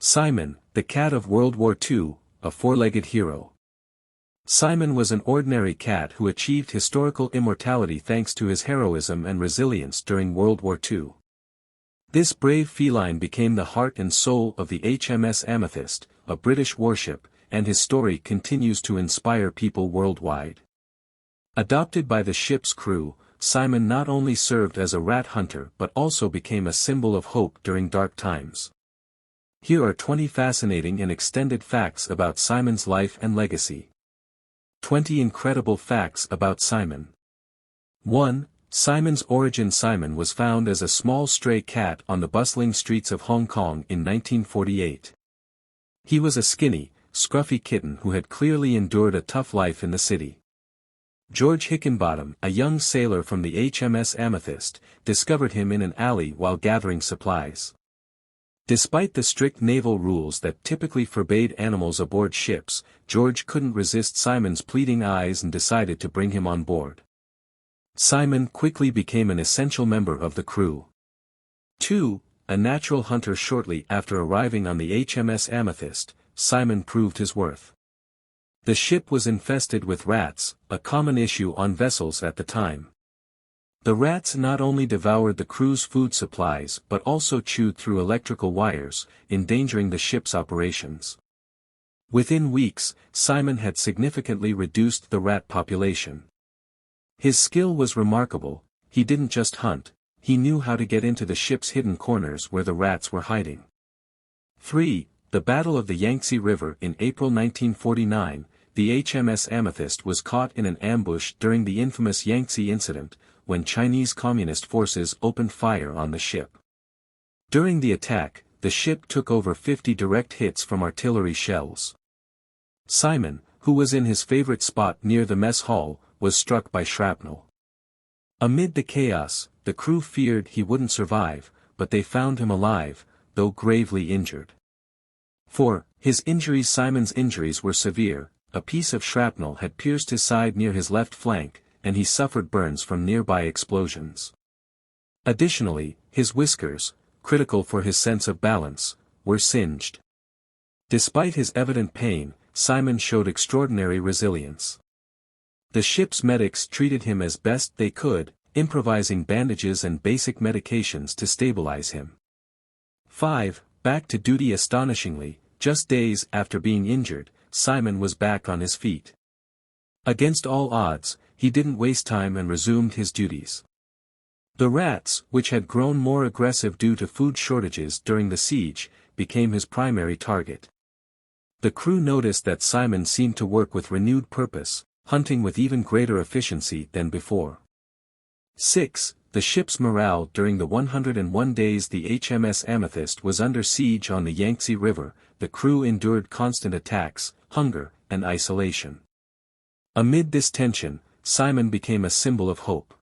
Simon, the cat of World War II, a four-legged hero. Simon was an ordinary cat who achieved historical immortality thanks to his heroism and resilience during World War II. This brave feline became the heart and soul of the HMS Amethyst, a British warship, and his story continues to inspire people worldwide. Adopted by the ship's crew, Simon not only served as a rat hunter but also became a symbol of hope during dark times. Here are 20 fascinating and extended facts about Simon's life and legacy. 20 incredible facts about Simon. 1. Simon's origin. Simon was found as a small stray cat on the bustling streets of Hong Kong in 1948. He was a skinny, scruffy kitten who had clearly endured a tough life in the city. George Hickenbottom, a young sailor from the HMS Amethyst, discovered him in an alley while gathering supplies. Despite the strict naval rules that typically forbade animals aboard ships, George couldn't resist Simon's pleading eyes and decided to bring him on board. Simon quickly became an essential member of the crew. 2. A natural hunter. Shortly after arriving on the HMS Amethyst, Simon proved his worth. The ship was infested with rats, a common issue on vessels at the time. The rats not only devoured the crew's food supplies but also chewed through electrical wires, endangering the ship's operations. Within weeks, Simon had significantly reduced the rat population. His skill was remarkable. He didn't just hunt, he knew how to get into the ship's hidden corners where the rats were hiding. 3. The Battle of the Yangtze River. In April 1949, the HMS Amethyst was caught in an ambush during the infamous Yangtze incident, when Chinese Communist forces opened fire on the ship. During the attack, the ship took over 50 direct hits from artillery shells. Simon, who was in his favorite spot near the mess hall, was struck by shrapnel. Amid the chaos, the crew feared he wouldn't survive, but they found him alive, though gravely injured. 4. His injuries. Simon's injuries were severe. A piece of shrapnel had pierced his side near his left flank, and he suffered burns from nearby explosions. Additionally, his whiskers, critical for his sense of balance, were singed. Despite his evident pain, Simon showed extraordinary resilience. The ship's medics treated him as best they could, improvising bandages and basic medications to stabilize him. 5. Back to duty. Astonishingly, just days after being injured, Simon was back on his feet. Against all odds, he didn't waste time and resumed his duties. The rats, which had grown more aggressive due to food shortages during the siege, became his primary target. The crew noticed that Simon seemed to work with renewed purpose, hunting with even greater efficiency than before. 6. The ship's morale. During the 101 days the HMS Amethyst was under siege on the Yangtze River, the crew endured constant attacks, hunger, and isolation. Amid this tension, Simon became a symbol of hope.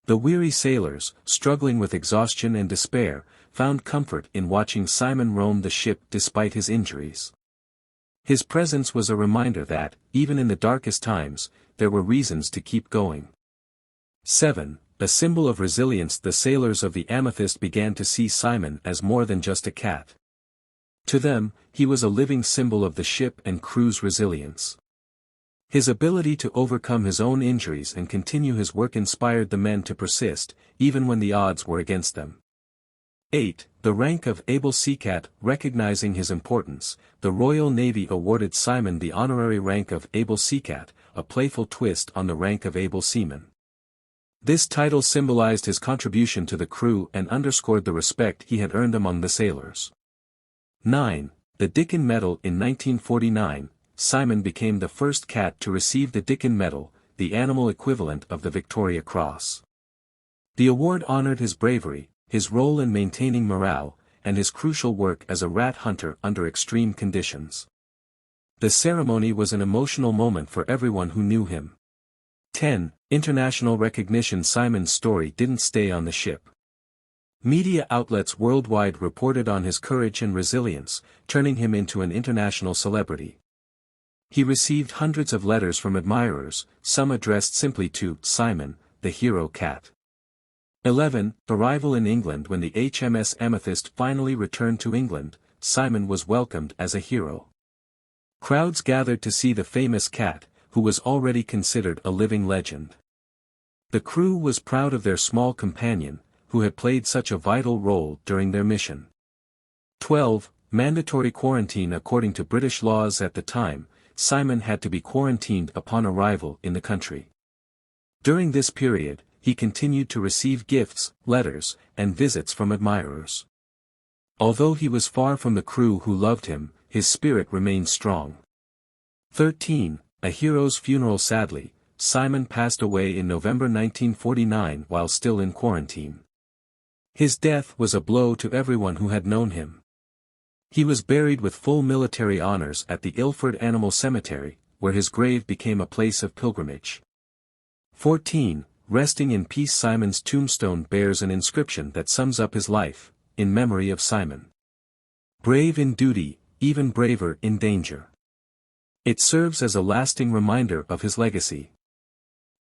The weary sailors, struggling with exhaustion and despair, found comfort in watching Simon roam the ship despite his injuries. His presence was a reminder that, even in the darkest times, there were reasons to keep going. 7. A symbol of resilience. The sailors of the Amethyst began to see Simon as more than just a cat. To them, he was a living symbol of the ship and crew's resilience. His ability to overcome his own injuries and continue his work inspired the men to persist, even when the odds were against them. 8. The rank of Able Seacat. Recognizing his importance, the Royal Navy awarded Simon the honorary rank of Able Seacat, a playful twist on the rank of Able Seaman. This title symbolized his contribution to the crew and underscored the respect he had earned among the sailors. 9. The Dickin Medal. In 1949, Simon became the first cat to receive the Dickin Medal, the animal equivalent of the Victoria Cross. The award honored his bravery, his role in maintaining morale, and his crucial work as a rat hunter under extreme conditions. The ceremony was an emotional moment for everyone who knew him. 10. International recognition. Simon's story didn't stay on the ship. Media outlets worldwide reported on his courage and resilience, turning him into an international celebrity. He received hundreds of letters from admirers, some addressed simply to Simon, the hero cat. 11. Arrival in England. When the HMS Amethyst finally returned to England, Simon was welcomed as a hero. Crowds gathered to see the famous cat, who was already considered a living legend. The crew was proud of their small companion, who had played such a vital role during their mission. 12. Mandatory quarantine. According to British laws at the time, Simon had to be quarantined upon arrival in the country. During this period, he continued to receive gifts, letters, and visits from admirers. Although he was far from the crew who loved him, his spirit remained strong. 13. A hero's funeral. Sadly, Simon passed away in November 1949 while still in quarantine. His death was a blow to everyone who had known him. He was buried with full military honors at the Ilford Animal Cemetery, where his grave became a place of pilgrimage. 14. Resting in peace. Simon's tombstone bears an inscription that sums up his life, in memory of Simon. Brave in duty, even braver in danger. It serves as a lasting reminder of his legacy.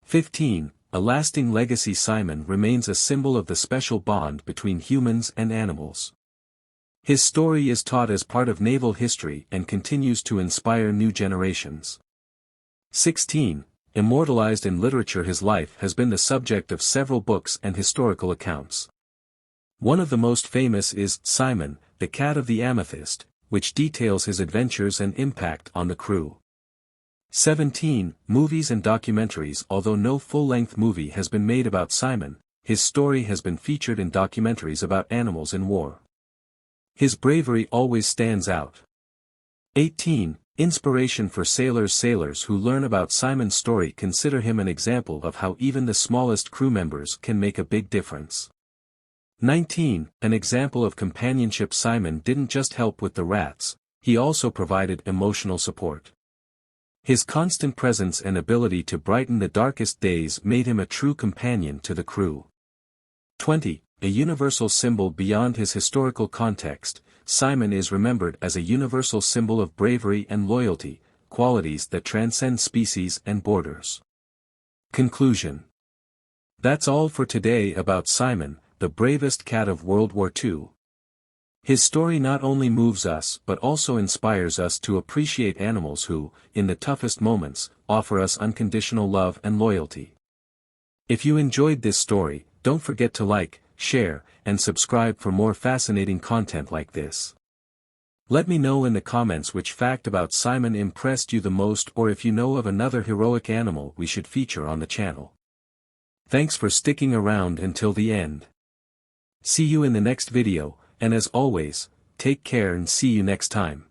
15. A lasting legacy. Simon remains a symbol of the special bond between humans and animals. His story is taught as part of naval history and continues to inspire new generations. 16. Immortalized in literature. His life has been the subject of several books and historical accounts. One of the most famous is Simon, the Cat of the Amethyst, which details his adventures and impact on the crew. 17. Movies and documentaries. Although no full-length movie has been made about Simon, his story has been featured in documentaries about animals in war. His bravery always stands out. 18. Inspiration for sailors. Sailors who learn about Simon's story consider him an example of how even the smallest crew members can make a big difference. 19. An example of companionship. Simon didn't just help with the rats, he also provided emotional support. His constant presence and ability to brighten the darkest days made him a true companion to the crew. 20. A universal symbol. Beyond his historical context, Simon is remembered as a universal symbol of bravery and loyalty, qualities that transcend species and borders. Conclusion. That's all for today about Simon, the bravest cat of World War II. His story not only moves us but also inspires us to appreciate animals who, in the toughest moments, offer us unconditional love and loyalty. If you enjoyed this story, don't forget to like, share, and subscribe for more fascinating content like this. Let me know in the comments which fact about Simon impressed you the most, or if you know of another heroic animal we should feature on the channel. Thanks for sticking around until the end. See you in the next video, and as always, take care and see you next time.